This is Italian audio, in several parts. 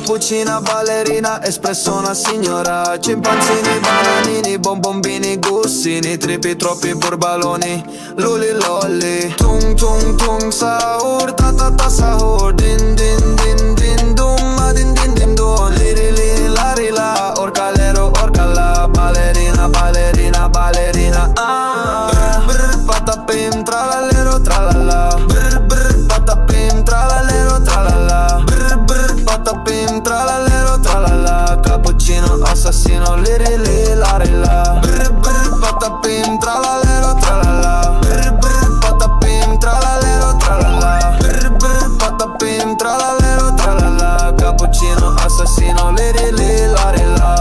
cappuccina, ballerina, espresso una signora. Cimpanzini, bananini, bombombini, gussini, tripi, troppi burbaloni, luli lolli. Tung tung tung sahur, ta ta ta sahur. Din din din din dum, ma din din din dum. Liri li lari la, orcalero, orcala. Ballerina, ballerina, ballerina. Brr brr, patapim, tralalero, tralala. Brr brr, patapim, tralalero, tralala. Brr brr, patapim, tralalero, tralala. Cappuccino, assassino, liri li lari la. Brr brr, patapim, tralalero, tralala. Brr brr, patapim, tralalero, tralala. Brr brr, patapim, tralalero, tralala. Cappuccino, assassino, liri li lari la.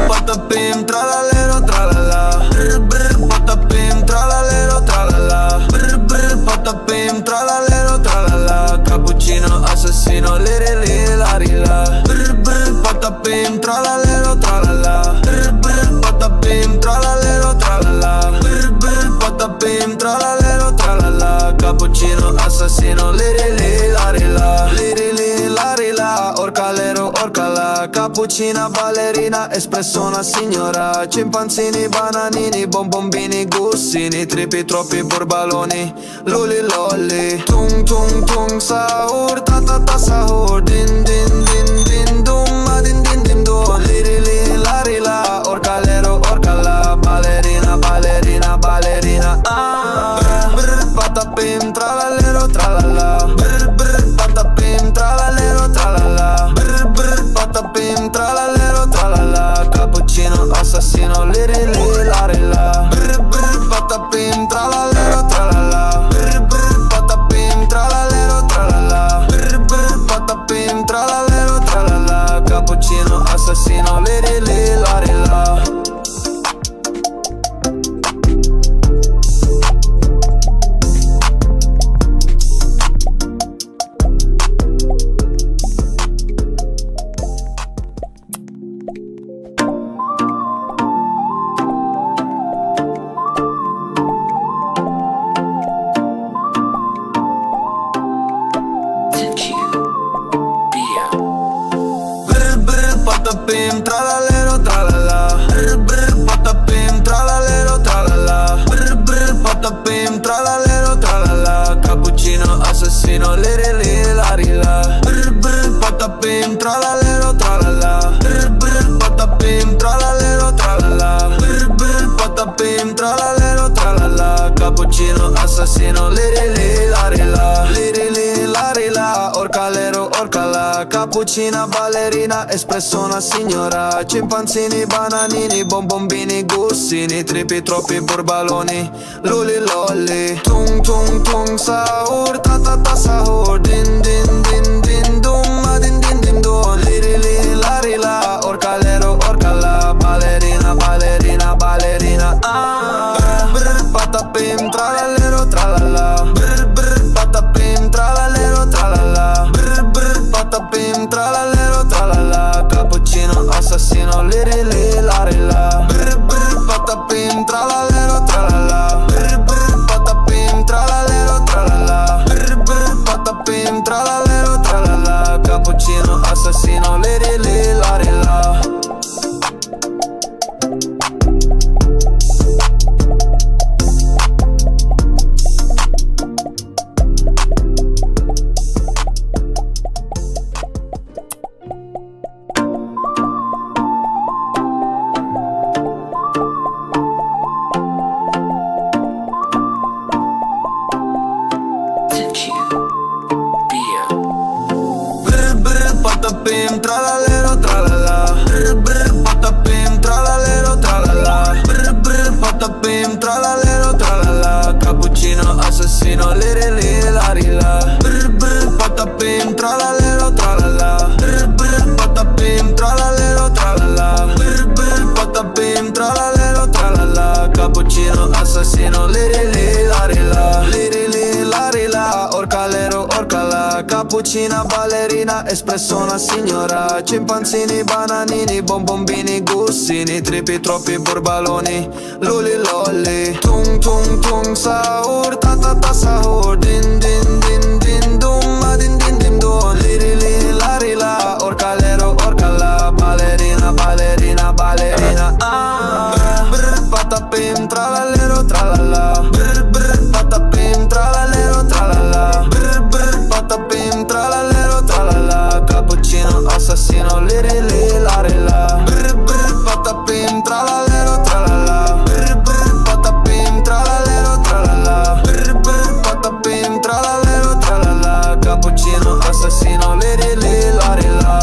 Patapim, tralalero, tralala. Brr brr, patapim, tralalero, tralala. Brr brr, patapim, tralalero, tralala. Cappuccino, assassino, liri li lari la. Brr brr, patapim, tralalero, tralala. Brr brr, patapim, tralalero, tralala. Brr brr, patapim, tralalero, tralala. Cappuccino, assassino, liri li lari la. Liri li lari la, orcalero, orcala. Cappuccina, ballerina, espresso una signora. Cimpanzini, bananini, bombombini, gussini, tripi, troppi burbaloni, luli lolli. Tung tung tung sahur, ta ta ta sahur. Din din din din dum, ma din din din dum. Liri li lari la, orcalero, orcala. Ballerina, ballerina, ballerina. Brr brr, patapim, tralalero, tralala. Brr brr, patapim, tralalero, tralala. Brr brr, patapim, tralalero, tralala. Cappuccino, assassino, liri li lari la. Brr brr, patapim, tralalero, tralala. Brr brr, patapim, tralalero, tralala. Brr brr, patapim, tralalero, tralala. Cappuccino, assassino, liri li lari la. Patapim, tralalero, tralala. Brr brr, patapim, tralalero, tralala. Brr brr, patapim, tralalero, tralala. Cappuccino, assassino, liri li lari la. Brr brr, patapim, tralalero, tralala. Brr brr, patapim, tralalero, tralala. Brr brr, patapim, tralalero, tralala. Cappuccino, assassino, liri li lari la. Liri li lari la, orcalero, orcala. Cappuccina, ballerina, espresso una signora. Cimpanzini, bananini, bombombini, gussini, tripi, troppi burbaloni, luli lolli. Tung tung tung sahur, ta ta ta sahur. Din din din din dum, ma din din din dum. Liri li lari la, orcalero, orcala. Ballerina, ballerina, ballerina. Brr brr, patapim, tralalero, tralala. Brr brr, patapim, tralalero, tralala. Brr brr, patapim, tralalero, tralala. Cappuccino, assassino, liri li lari la. Brr brr, patapim, tralalero, tralala. Brr brr, patapim, tralalero, tralala. Brr brr, patapim, tralalero, tralala. Cappuccino, assassino, liri li lari la. assassino, liri li la, liri li la, orcalero, orcala, cappuccina, ballerina, espresso una signora, cimpanzini, bananini, bombombini, gussini, tripi, troppi burbaloni, luli lolli, tung tung tung, sahur, ta ta ta sahur, din din din din dum, ma din din din dum, liri li la, orcalero, orcala, ballerina, ballerina, ballerina, brr, patapim, tralalero, tralala, brr, brr, patapim, tralalero, tralala, brr, brr, patapim, tralalero, tralala, cappuccino, assassino, liri la, brr, brr, patapim, tralalero, tralala, brr, brr, patapim, tralalero, tralala, brr, brr, patapim, tralalero, tralala, cappuccino, assassino, liri la.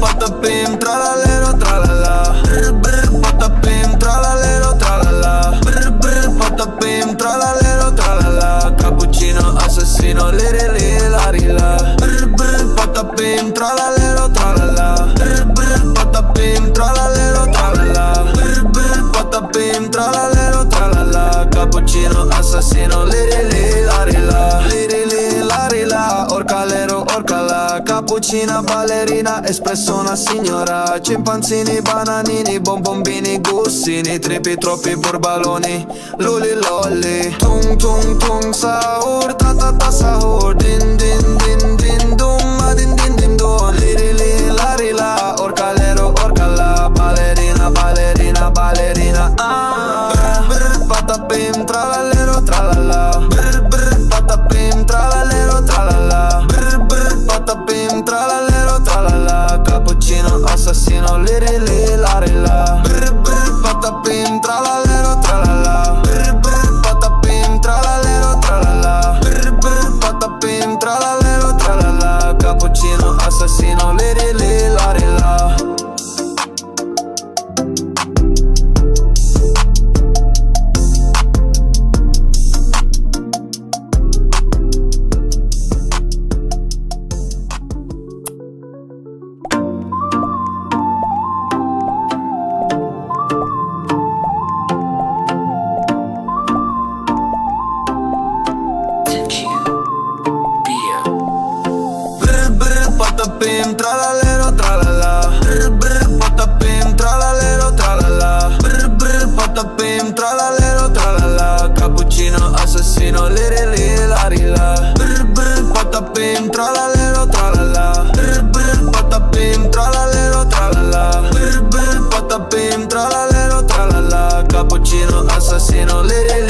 Patapim, tralalero, tralala, brr, brr, patapim, tralalero, tralala, brr, brr, patapim, tralalero, tralala, cappuccino, assassino, liri la, brr, brr, patapim, tralalero, tralala, brr, brr, patapim, tralalero, tralala, brr, brr, patapim, tralalero, tralala, cappuccino, assassino, liri la, orcalero, orcala, cappuccina, ballerina, espresso una signora, cimpanzini, bananini, bombombini, gussini, tripi, troppi burbaloni, luli lolli, tung tung tung, sahur, ta ta ta sahur, din din din din dum, ma din din din dum, liri la, orcalero, orcala, ballerina, ballerina, ballerina, brr, patapim, tralalero, tralala, brr, brr, patapim, tralalero, tralala, brr, brr, patapim, tralalero, tralala, cappuccino, assassino, liri la, brr, brr, patapim, tralalero, tralala, brr, brr, patapim, tralalero, tralala, brr, brr, patapim, tralalero, tralala, cappuccino, assassino, liri la. Patapim, tralalero, tralala, brr, brr, patapim, tralalero, tralala, brr, brr, patapim, tralalero, tralala, cappuccino, assassino, liri la, brr, brr, patapim, tralalero, tralala, brr, brr, patapim, tralalero, tralala, brr, brr, patapim, tralalero, tralala, cappuccino, assassino, liri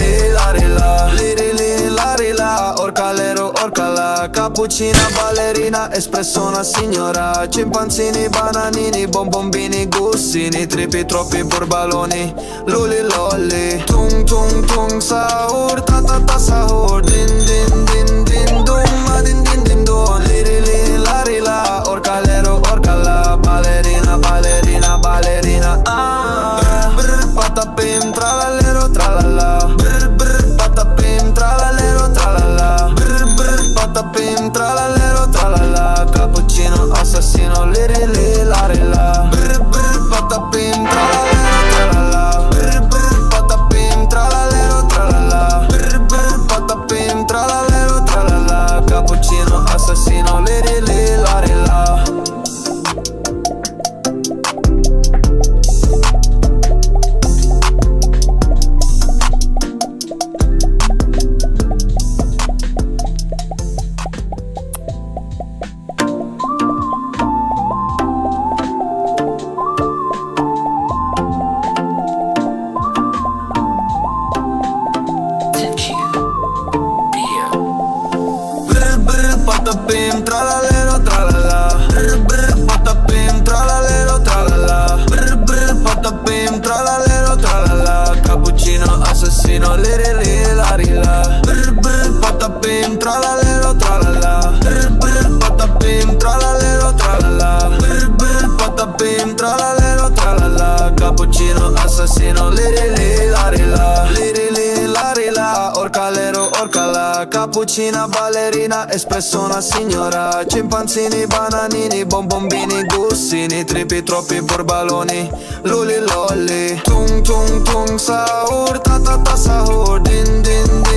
la, orcalero, orcala, cappuccina, ballerina, espresso una signora, cimpanzini, bananini, bombombini, gussini, tripi, troppi burbaloni, luli lolli, tung tung tung, sahur, ta ta ta sahur, din din din din dum, ma din din din dum, liri la, orcalero, orcala, ballerina, ballerina, ballerina, brr, patapim, tralalero, tralala, brr, brr, patapim, tralalero, tralala, brr, brr, patapim, tralalero, tralala, cappuccino, assassino, liri la, brr, brr, patapim, tralalero, tralala, brr, brr, patapim, tralalero, tralala, brr, brr, patapim, tralalero, tralala, cappuccino, assassino, liri la. Patapim, tralalero, tralala, brr, brr, patapim, tralalero, tralala, brr, brr, patapim, tralalero, tralala, cappuccino, assassino, liri la, brr, brr, patapim, assassino, liri li, lari la. Liri li, lari la, orcalero, orcala. Cappuccina, ballerina, espresso una signora. Cimpanzini, bananini, bonbombini, gussini. Tripi, troppi borbaloni, luli lolli. Tung tung tung, sahur, ta ta ta sahur. Din din din.